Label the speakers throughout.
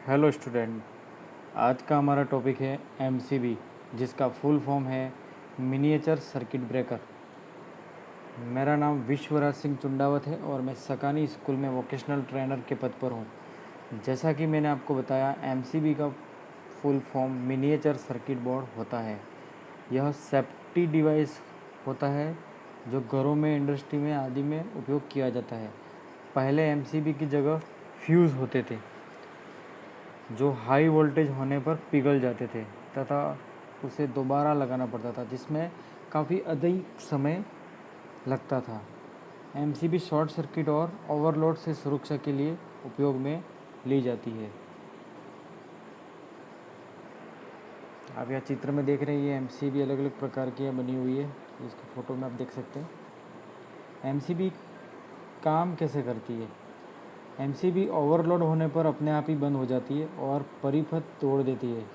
Speaker 1: Hello student. आज का हमारा टॉपिक है एमसीबी, जिसका फुल फॉर्म है मिनिएचर सर्किट ब्रेकर। मेरा नाम विश्वराज सिंह चुंडावत है और मैं सकानी स्कूल में वोकेशनल ट्रेनर के पद पर हूँ। जैसा कि मैंने आपको बताया, एमसीबी का full form miniature circuit board होता है। यह सेफ्टी डिवाइस होता है जो घरों में, इंडस्ट्री में आदि में उपयोग किया जाता है। पहले एमसीबी की जगह फ्यूज़ होते थे जो हाई वोल्टेज होने पर पिघल जाते थे तथा उसे दोबारा लगाना पड़ता था, जिसमें काफ़ी अधिक समय लगता था। एमसीबी शॉर्ट सर्किट और ओवरलोड से सुरक्षा के लिए उपयोग में ली जाती है। आप यहाँ चित्र में देख रहे हैं, ये एमसीबी अलग अलग प्रकार की बनी हुई है। इसकी फ़ोटो में आप देख सकते हैं। एमसीबी काम कैसे करती है? एमसीबी ओवरलोड होने पर अपने आप ही बंद हो जाती है और परिपथ तोड़ देती है,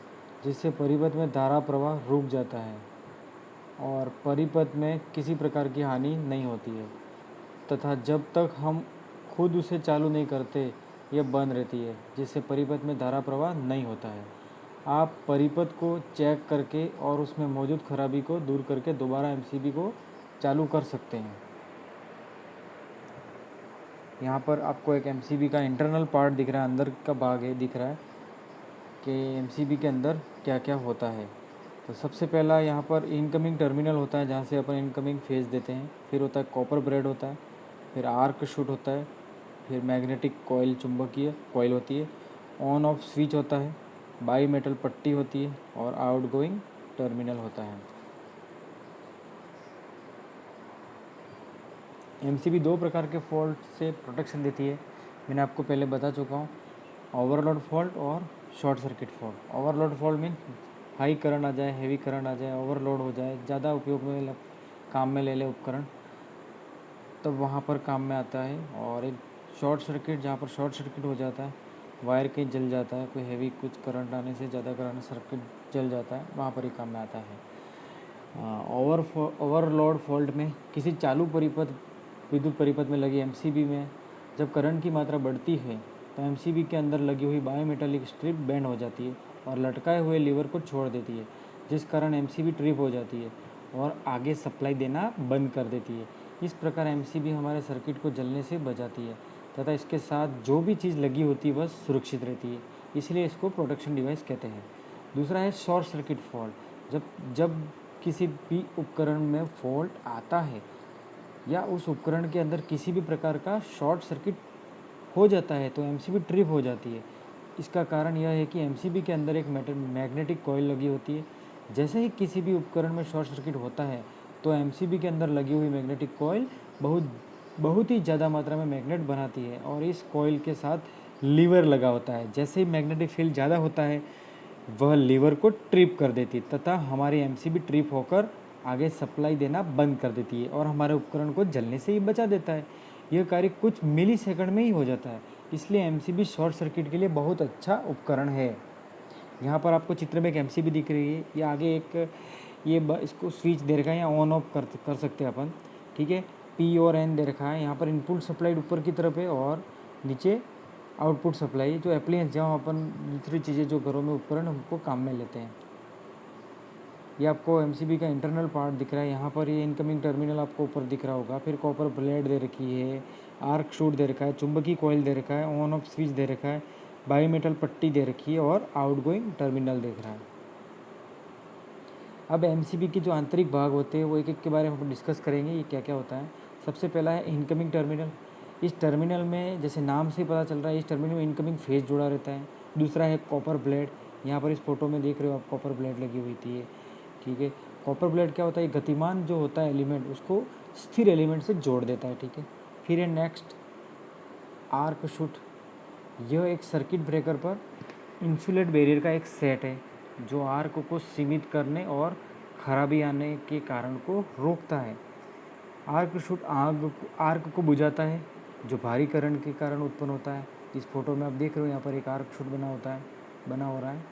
Speaker 1: जिससे परिपथ में धारा प्रवाह रुक जाता है और परिपथ में किसी प्रकार की हानि नहीं होती है, तथा जब तक हम खुद उसे चालू नहीं करते यह बंद रहती है, जिससे परिपथ में धारा प्रवाह नहीं होता है। आप परिपथ को चेक करके और उसमें मौजूद खराबी को दूर करके दोबारा एमसीबी को चालू कर सकते हैं। यहाँ पर आपको एक एमसीबी का इंटरनल पार्ट दिख रहा है, अंदर का भाग है, दिख रहा है कि एमसीबी के अंदर क्या क्या होता है। तो सबसे पहला यहाँ पर इनकमिंग टर्मिनल होता है, जहाँ से अपन इनकमिंग फेज देते हैं। फिर होता है कॉपर ब्रेड होता है, फिर आर्क शूट होता है, फिर मैग्नेटिक कॉइल, चुंबकीय कॉइल होती है, ऑन ऑफ स्विच होता है, बाई मेटल पट्टी होती है और आउटगोइंग टर्मिनल होता है। एमसीबी दो प्रकार के फॉल्ट से प्रोटेक्शन देती है, मैंने आपको पहले बता चुका हूँ। ओवरलोड फॉल्ट और short circuit fault. Overload fault mean high current आ जाए, हेवी करंट आ जाए, ओवरलोड हो जाए, ज़्यादा उपयोग में काम में ले ले उपकरण, तब वहाँ पर काम में आता है। और एक शॉर्ट सर्किट, जहाँ पर शॉर्ट सर्किट हो जाता है, वायर कहीं जल जाता है, कोई हेवी कुछ करंट आने से ज़्यादा करंट सर्किट जल जाता है, वहाँ पर ही काम में आता है। ओवरलोड फॉल्ट में किसी चालू परिपथ, विद्युत परिपथ में लगी एमसीबी में जब करंट की मात्रा बढ़ती है तो एमसीबी के अंदर लगी हुई बायोमेटालिक स्ट्रिप बेंड हो जाती है और लटकाए हुए लीवर को छोड़ देती है, जिस कारण एमसीबी ट्रिप हो जाती है और आगे सप्लाई देना बंद कर देती है। इस प्रकार एमसीबी हमारे सर्किट को जलने से बचाती है तथा इसके साथ जो भी चीज़ लगी होती है वह सुरक्षित रहती है, इसलिए इसको प्रोटेक्शन डिवाइस कहते हैं। दूसरा है शॉर्ट सर्किट फॉल्ट। जब जब किसी भी उपकरण में फॉल्ट आता है या उस उपकरण के अंदर किसी भी प्रकार का शॉर्ट सर्किट हो जाता है तो एमसीबी ट्रिप हो जाती है। इसका कारण यह है कि एमसीबी के अंदर एक मैग्नेटिक कॉइल लगी होती है। जैसे ही किसी भी उपकरण में शॉर्ट सर्किट होता है तो एमसीबी के अंदर लगी हुई मैग्नेटिक कॉइल बहुत ही ज़्यादा मात्रा में मैग्नेट बनाती है और इस कॉइल के साथ लीवर लगा होता है। जैसे ही मैग्नेटिक फील्ड ज़्यादा होता है वह लीवर को ट्रिप कर देती तथा हमारी एमसीबी ट्रिप होकर आगे सप्लाई देना बंद कर देती है और हमारे उपकरण को जलने से ही बचा देता है। यह कार्य कुछ मिली सेकंड में ही हो जाता है, इसलिए एमसीबी शॉर्ट सर्किट के लिए बहुत अच्छा उपकरण है। यहाँ पर आपको चित्र में एक एमसीबी दिख रही है, ये आगे एक इसको स्विच दे रखा है, या ऑन ऑफ कर सकते हैं अपन, ठीक है। पी और एन दे रखा है। यहाँ पर इनपुट सप्लाई ऊपर की तरफ है और नीचे आउटपुट सप्लाई, जो एप्लियंस, जहाँ अपन दूसरी चीज़ें जो घरों में उपकरण हमको काम में लेते हैं। ये आपको एमसीबी का इंटरनल पार्ट दिख रहा है। यहाँ पर ये इनकमिंग टर्मिनल आपको ऊपर दिख रहा होगा। फिर कॉपर प्लेट दे रखी है, आर्क शूट दे रखा है, चुंबकीय कॉइल दे रखा है, ऑन ऑफ स्विच दे रखा है, बाई मेटल पट्टी दे रखी है और आउटगोइंग टर्मिनल देख रहा है। अब एमसीबी के जो आंतरिक भाग होते हैं वो एक एक के बारे में हम डिस्कस करेंगे, ये क्या क्या होता है। सबसे पहला है इनकमिंग टर्मिनल। इस टर्मिनल में, जैसे नाम से पता चल रहा है, इस टर्मिनल में इनकमिंग फेज जुड़ा रहता है। दूसरा है कॉपर ब्लेड। यहाँ पर इस फोटो में देख रहे हो आप, कॉपर ब्लेड लगी हुई थी, ठीक है। कॉपर ब्लेड क्या होता है? गतिमान जो होता है एलिमेंट, उसको स्थिर एलिमेंट से जोड़ देता है, ठीक है। फिर है नेक्स्ट आर्क शूट। यह एक सर्किट ब्रेकर पर इंसुलेट बैरियर का एक सेट है जो आर्क को सीमित करने और खराबी आने के कारण को रोकता है। आर्क शूट आर्क को बुझाता है जो भारी करंट के कारण उत्पन्न होता है। इस फोटो में आप देख रहे हो, यहाँ पर एक आर्क शूट बना हो रहा है।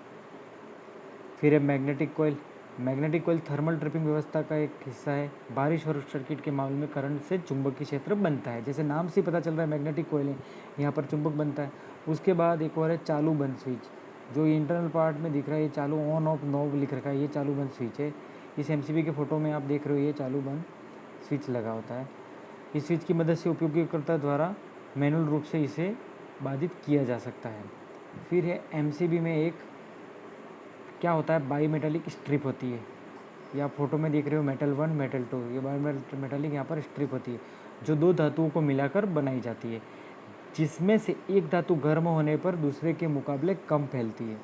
Speaker 1: फिर है magnetic coil. Magnetic coil thermal tripping व्यवस्था का एक हिस्सा है। भारी शॉर्ट सर्किट के मामले में करंट से चुंबकीय क्षेत्र बनता है। जैसे नाम से पता चल रहा है मैग्नेटिक कॉइल है, यहाँ पर चुंबक बनता है उसके बाद एक और है चालू बंद स्विच, जो इंटरनल पार्ट में दिख रहा है ये चालू ऑन ऑफ नॉब लिख रखा है, ये चालू बंद स्विच है। इस एमसीबी के फ़ोटो में आप देख रहे हो ये चालू बंद स्विच लगा होता है। इस स्विच की मदद से उपयोगकर्ता द्वारा मैनुअल रूप से इसे बाधित किया जा सकता है। फिर है एमसीबी में एक क्या होता है, बाई मेटालिक स्ट्रिप होती है। ये आप फोटो में देख रहे हो मेटल 1 मेटल 2, ये बाई मेटालिक यहाँ पर स्ट्रिप होती है जो दो धातुओं को मिलाकर बनाई जाती है, जिसमें से एक धातु गर्म होने पर दूसरे के मुकाबले कम फैलती है।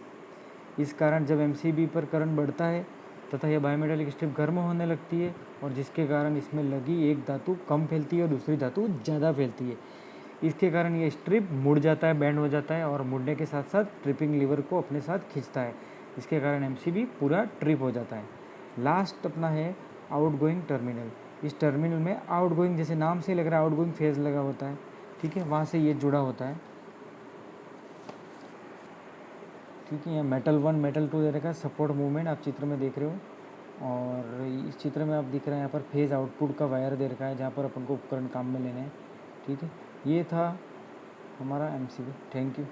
Speaker 1: इस कारण जब एमसीबी पर करंट बढ़ता है तथा यह बायोमेटालिक स्ट्रिप गर्म होने लगती है, और जिसके कारण इसमें लगी एक धातु कम फैलती है और दूसरी धातु ज़्यादा फैलती है। इसके कारण ये स्ट्रिप मुड़ जाता है, बैंड हो जाता है, और मुड़ने के साथ साथ ट्रिपिंग लीवर को अपने साथ खींचता है। इसके कारण एमसीबी पूरा ट्रिप हो जाता है। लास्ट अपना है आउटगोइंग टर्मिनल। इस टर्मिनल में आउटगोइंग, जैसे नाम से लग रहा है आउटगोइंग फेज लगा होता है, ठीक है, वहाँ से ये जुड़ा होता है, ठीक है। यहाँ मेटल 1 मेटल 2 दे रखा है, सपोर्ट मूवमेंट आप चित्र में देख रहे हो, और इस चित्र में आप दिख रहा है यहाँ पर फेज आउटपुट का वायर दे रखा है जहाँ पर अपन को उपकरण काम में लेने हैं, ठीक है। ये था हमारा एमसीबी। Thank you.